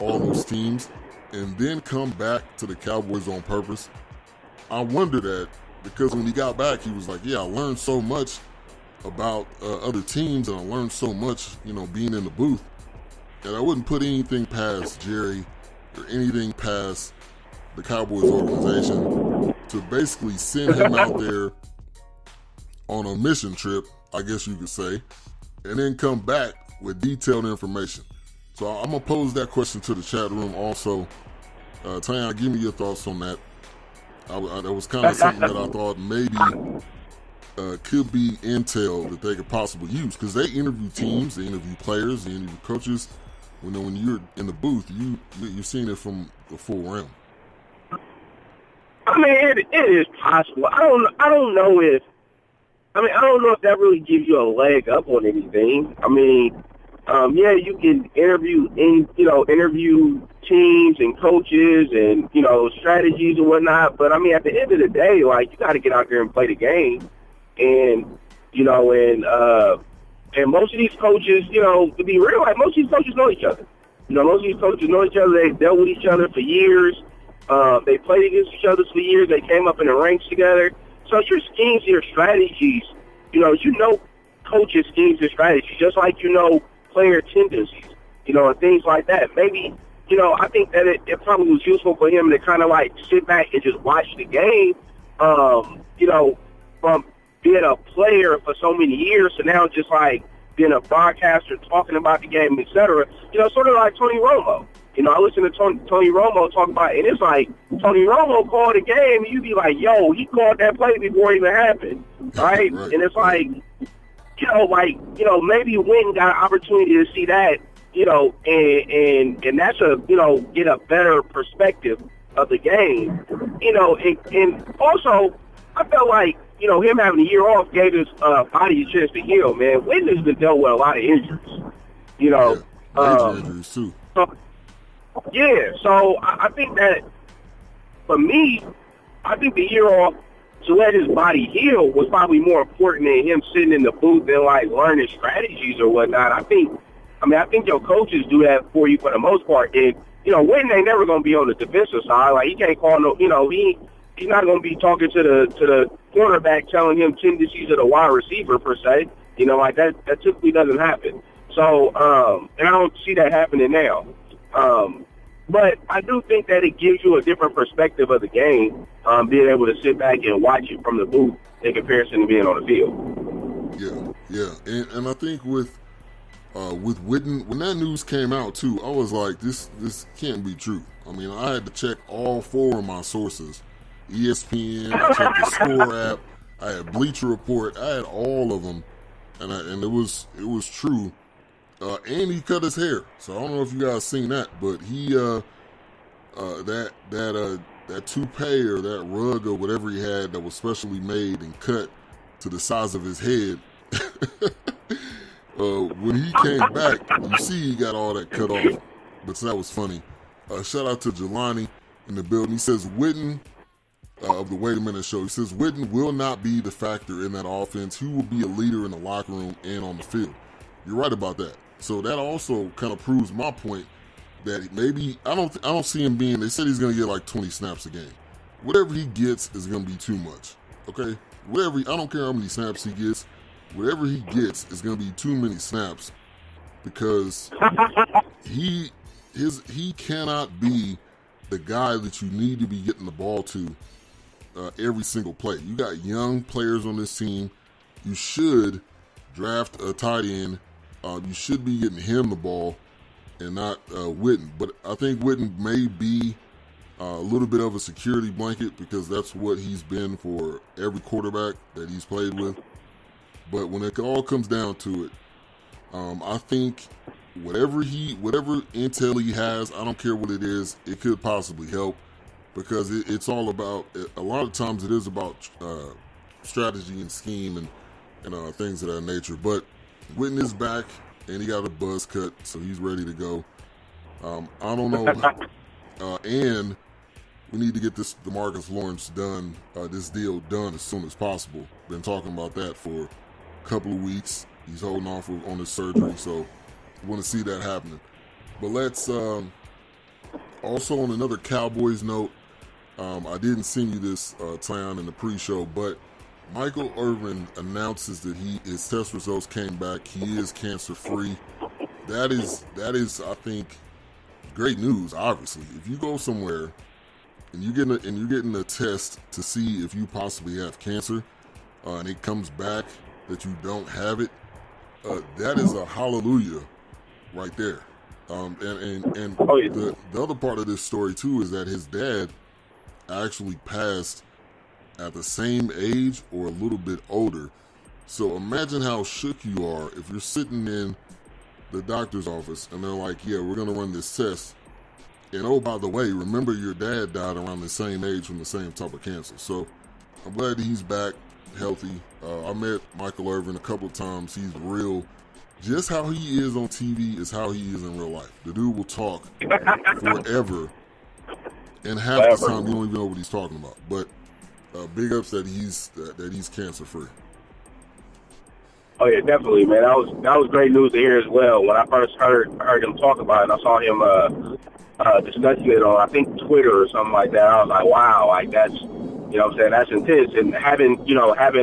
all those teams and then come back to the Cowboys on purpose? I wonder that because when he got back, he was like, yeah, I learned so much about other teams and I learned so much, being in the booth. And I wouldn't put anything past Jerry or anything past the Cowboys organization to basically send him out there on a mission trip, I guess you could say, and then come back with detailed information. So I'm going to pose that question to the chat room also. Tanya, give me your thoughts on that. That was kind of something that I thought maybe could be intel that they could possibly use, because they interview teams, they interview players, they interview coaches. When you're in the booth, you're seeing it from the full realm. I mean, it is possible. I don't know if that really gives you a leg up on anything. I mean, yeah, you can interview teams and coaches and, strategies and whatnot. But I mean, at the end of the day, like, you got to get out there and play the game. And, and most of these coaches, to be real, like, most of these coaches know each other. Most of these coaches know each other. They've dealt with each other for years. They played against each other for years. They came up in the ranks together. So your schemes, your strategies, coaches' schemes and strategies, just like player tendencies, and things like that. Maybe, I think that it probably was useful for him to kind of like sit back and just watch the game, from being a player for so many years to now just like being a broadcaster, talking about the game, etc. Sort of like Tony Romo. I listen to Tony Romo talk about it, and it's like Tony Romo called the game, and you be like, yo, he called that play before it even happened, right? And it's like, maybe Wynn got an opportunity to see that, and that's get a better perspective of the game, and also I felt like, him having a year off gave his body a chance to heal, man. Wynn has been dealt with a lot of injuries, Major injuries too. Yeah, so I think that, for me, I think the year off to let his body heal was probably more important than him sitting in the booth and, like, learning strategies or whatnot. I think your coaches do that for you for the most part. And, Wynn ain't never going to be on the defensive side. Like, he can't call he's not going to be talking to the quarterback telling him tendencies of the wide receiver, per se. Like, that typically doesn't happen. So, and I don't see that happening now. But I do think that it gives you a different perspective of the game, being able to sit back and watch it from the booth in comparison to being on the field. Yeah. And I think with Witten, when that news came out too, I was like, this can't be true. I mean, I had to check all 4 of my sources. ESPN, I checked the Score app, I had Bleacher Report, I had all of them, and it was true. And he cut his hair, so I don't know if you guys seen that, but he that toupee or that rug or whatever he had that was specially made and cut to the size of his head. When he came back, you see he got all that cut off, but that was funny. Shout out to Jelani in the building. He says Witten of the Wait a Minute show. He says Witten will not be the factor in that offense. He will be a leader in the locker room and on the field. You're right about that. So that also kind of proves my point that maybe I don't see him being. They said he's going to get like 20 snaps a game. Whatever he gets is going to be too much. Okay, I don't care how many snaps he gets. Whatever he gets is going to be too many snaps because he cannot be the guy that you need to be getting the ball to every single play. You got young players on this team. You should draft a tight end. You should be getting him the ball and not Witten. But I think Witten may be a little bit of a security blanket because that's what he's been for every quarterback that he's played with. But when it all comes down to it, I think whatever intel he has, I don't care what it is, it could possibly help because it's all about, a lot of times it is about strategy and scheme and things of that nature. But Witten is back, and he got a buzz cut, so he's ready to go. I don't know. And we need to get this DeMarcus Lawrence done, this deal done as soon as possible. Been talking about that for a couple of weeks. He's holding off on his surgery, so we want to see that happening. But let's Also, on another Cowboys note, I didn't send you this, Tyon, in the pre-show, but Michael Irvin announces that his test results came back. He is cancer-free. That is, I think, great news. Obviously, if you go somewhere and you're getting a test to see if you possibly have cancer, and it comes back that you don't have it, that is a hallelujah right there. And the other part of this story too is that his dad actually passed at the same age or a little bit older. So imagine how shook you are if you're sitting in the doctor's office and they're like, yeah, we're going to run this test. And oh, by the way, remember your dad died around the same age from the same type of cancer. So I'm glad that he's back healthy. I met Michael Irvin a couple of times. He's real. Just how he is on TV is how he is in real life. The dude will talk forever. And half the time you don't even know what he's talking about. But big ups that he's cancer free. Oh yeah, definitely, man. That was great news to hear as well. When I first heard him talk about it, I saw him discussing it on, I think, Twitter or something like that. I was like, wow, like that's, you know what I'm saying, that's intense. And having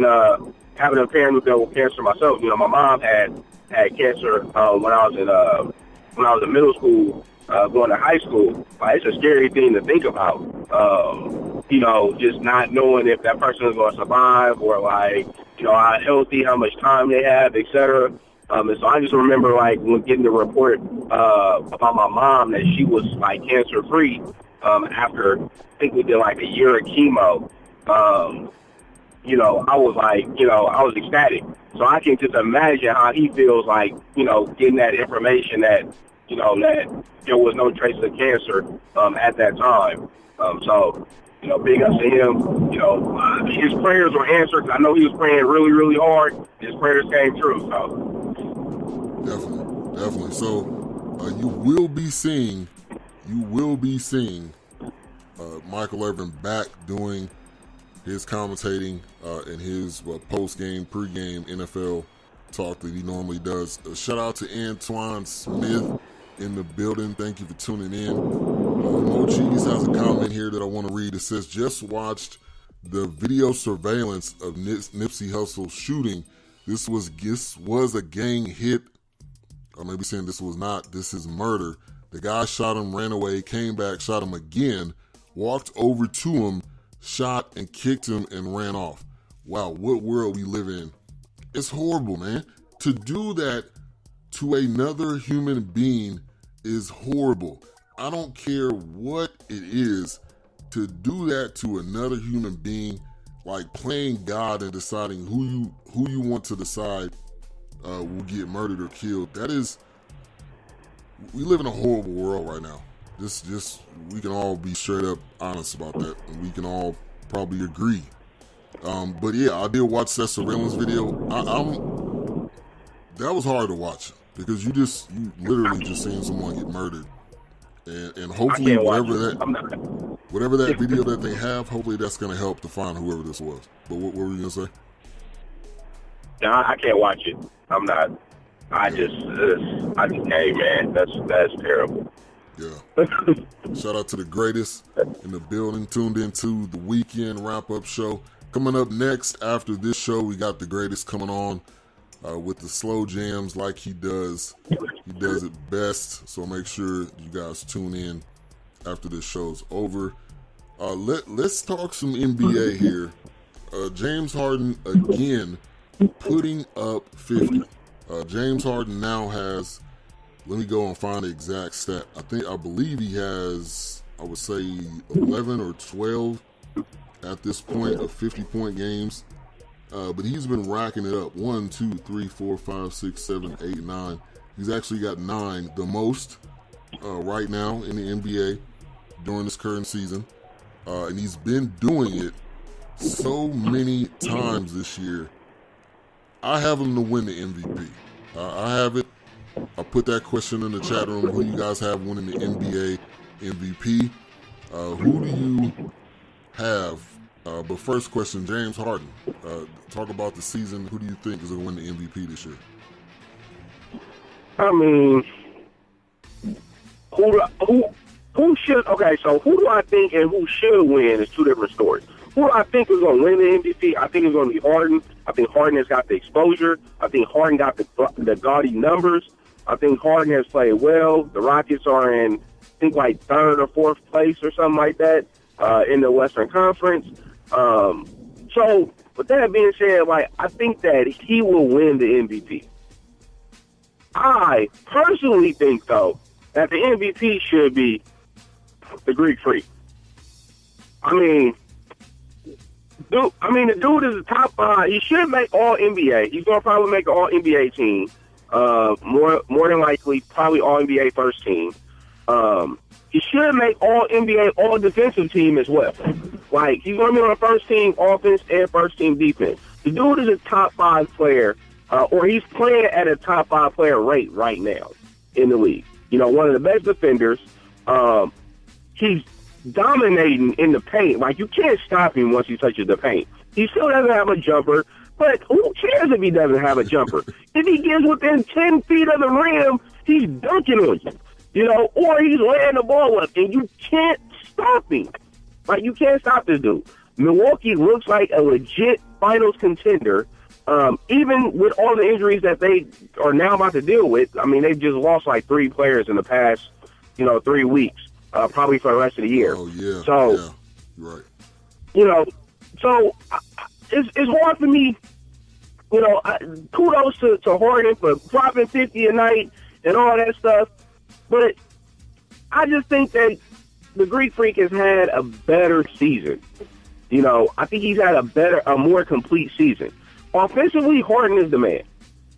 a parent who dealt with cancer myself, you know, my mom had cancer when I was in middle school, going to high school. Like, it's a scary thing to think about. You know, just not knowing if that person is going to survive, or like, you know, how healthy, how much time they have, etc. And so I just remember, like, when getting the report about my mom that she was, like, cancer free after, I think we did like a year of chemo. You know, I was like, you know, I was ecstatic. So I can just imagine how he feels, like, you know, getting that information that, you know, that there was no trace of cancer at that time. So, you know, big ups to him. You know, his prayers were answered. I know he was praying really, really hard. His prayers came true. So definitely. So you will be seeing Michael Irvin back doing his commentating and his post-game, pre-game NFL talk that he normally does. Shout out to Antoine Smith in the building. Thank you for tuning in. Mo Cheese has a comment here that I want to read. It says, just watched the video surveillance of Nipsey Hussle's shooting. This was a gang hit. Or maybe saying this was not. This is murder. The guy shot him, ran away, came back, shot him again, walked over to him, shot and kicked him and ran off. Wow, what world we live in. It's horrible, man. To do that to another human being is horrible. I don't care what it is. To do that to another human being, like playing God and deciding who you want to decide will get murdered or killed. That is, we live in a horrible world right now. Just we can all be straight up honest about that, and we can all probably agree. But yeah, I did watch that surveillance video. That was hard to watch because you literally just seen someone get murdered, and hopefully whatever that video that they have, hopefully that's going to help to find whoever this was. But what were you going to say? No, I can't watch it. I'm not. I just hey man, that's terrible. Yeah. Shout out to the greatest in the building. Tuned into the weekend wrap-up show. Coming up next after this show, we got the greatest coming on with the slow jams like he does. He does it best. So make sure you guys tune in after this show's over. Let's talk some NBA here. James Harden again putting up 50. James Harden now has, let me go and find the exact stat. I believe he has, I would say 11 or 12 at this point of 50-point games. But he's been racking it up. 1, 2, 3, 4, 5, 6, 7, 8, 9. He's actually got 9, the most right now in the NBA during this current season. And he's been doing it so many times this year. I have him to win the MVP. I have it. I put that question in the chat room. Who you guys have winning the NBA MVP? Who do you have? But first question, James Harden. Talk about the season. Who do you think is going to win the MVP this year? I mean, who who do I think and who should win is two different stories. Who I think is going to win the MVP, I think it's going to be Harden. I think Harden has got the exposure. I think Harden got the gaudy numbers. I think Harden has played well. The Rockets are in, I think, like third or fourth place or something like that in the Western Conference. So with that being said, like, I think that he will win the MVP. I personally think, though, that the MVP should be the Greek Freak. I mean, the dude is a top five. He should make All NBA. He's gonna probably make an All NBA team. More than likely, probably All NBA first team. He should make All NBA All Defensive team as well. Like, he's gonna be on the first team offense and first team defense. The dude is a top five player, or he's playing at a top five player rate right now in the league. You know, one of the best defenders. He's dominating in the paint. Like, you can't stop him once he touches the paint. He still doesn't have a jumper, but who cares if he doesn't have a jumper? If he gets within 10 feet of the rim, he's dunking on you, you know, or he's laying the ball up, and you can't stop him. Like, you can't stop this dude. Milwaukee looks like a legit finals contender, even with all the injuries that they are now about to deal with. I mean, they've just lost like 3 players in the past, 3 weeks. Probably for the rest of the year. Oh, yeah. So, yeah. Right. So it's hard for me. Kudos to Harden for dropping 50 a night and all that stuff. But I just think that the Greek Freak has had a better season. I think he's had a more complete season. Offensively, Harden is the man.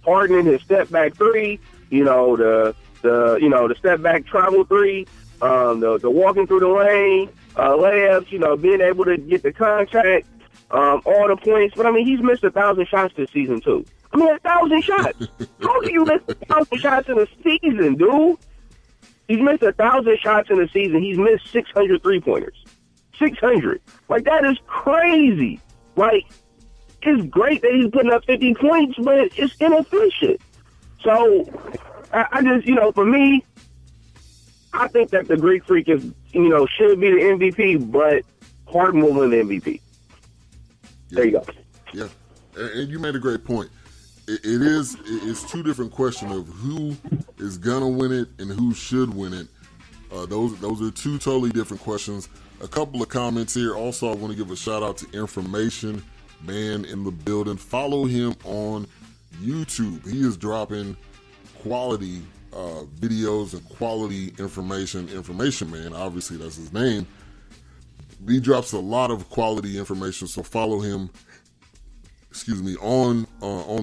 Harden in his step back three, the step back travel three. The walking through the lane, layups, being able to get the contact, all the points. But, I mean, he's missed 1,000 shots this season, too. 1,000 shots. How do you miss 1,000 shots in a season, dude? He's missed 1,000 shots in a season. He's missed 600 three-pointers. 600. Like, that is crazy. Like, it's great that he's putting up 50 points, but it's inefficient. So, I just, for me, I think that the Greek Freak is, should be the MVP, but Harden will win the MVP. Yeah. There you go. Yeah, and you made a great point. It's two different questions of who is gonna win it and who should win it. Those are two totally different questions. A couple of comments here. Also, I want to give a shout out to Information Man in the building. Follow him on YouTube. He is dropping quality videos and quality information. Information Man, obviously that's his name. He drops a lot of quality information, so follow him. On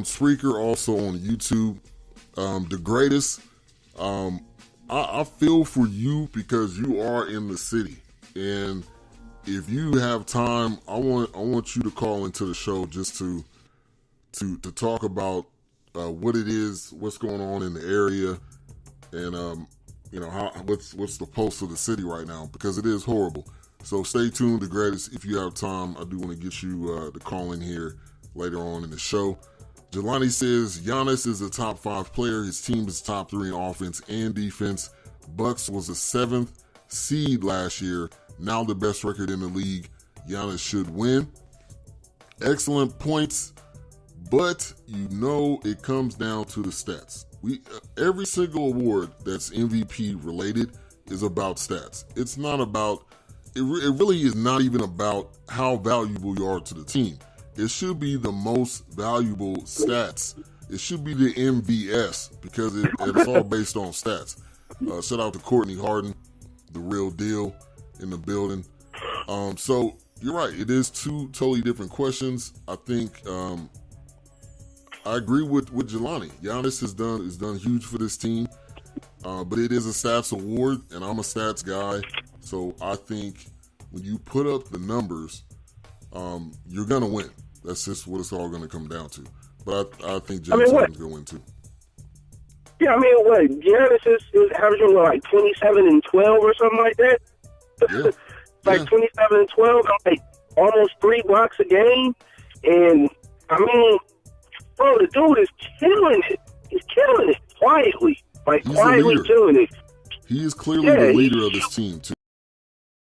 Spreaker, also on YouTube. The greatest. I feel for you because you are in the city, and if you have time, I want you to call into the show just to talk about what it is, what's going on in the area. And what's the pulse of the city right now, because it is horrible. So stay tuned, the greatest. If you have time, I do want to get you to call in here later on in the show. Jelani says Giannis is a top 5 player. His team is top 3 in offense and defense. Bucks was a 7th seed last year. Now the best record in the league. Giannis should win. Excellent points, but it comes down to the stats. Every single award that's MVP related is about stats. It's not about, it really is not even about how valuable you are to the team. It should be the most valuable stats. It should be the MVS, because it's all based on stats. Shout out to Courtney Harden, the real deal in the building. So you're right. It is two totally different questions. I think, I agree with Jelani. Giannis is done huge for this team, but it is a stats award, and I'm a stats guy. So I think when you put up the numbers, you're gonna win. That's just what it's all gonna come down to. But I think James Harden's gonna win too. Yeah, Giannis is averaging like 27 and 12 or something like that. Yeah. Like 27 and 12, like almost 3 blocks a game, and bro, the dude is killing it. He's killing it quietly. Like, He's quietly killing it. He is clearly Yeah, the leader of this team too.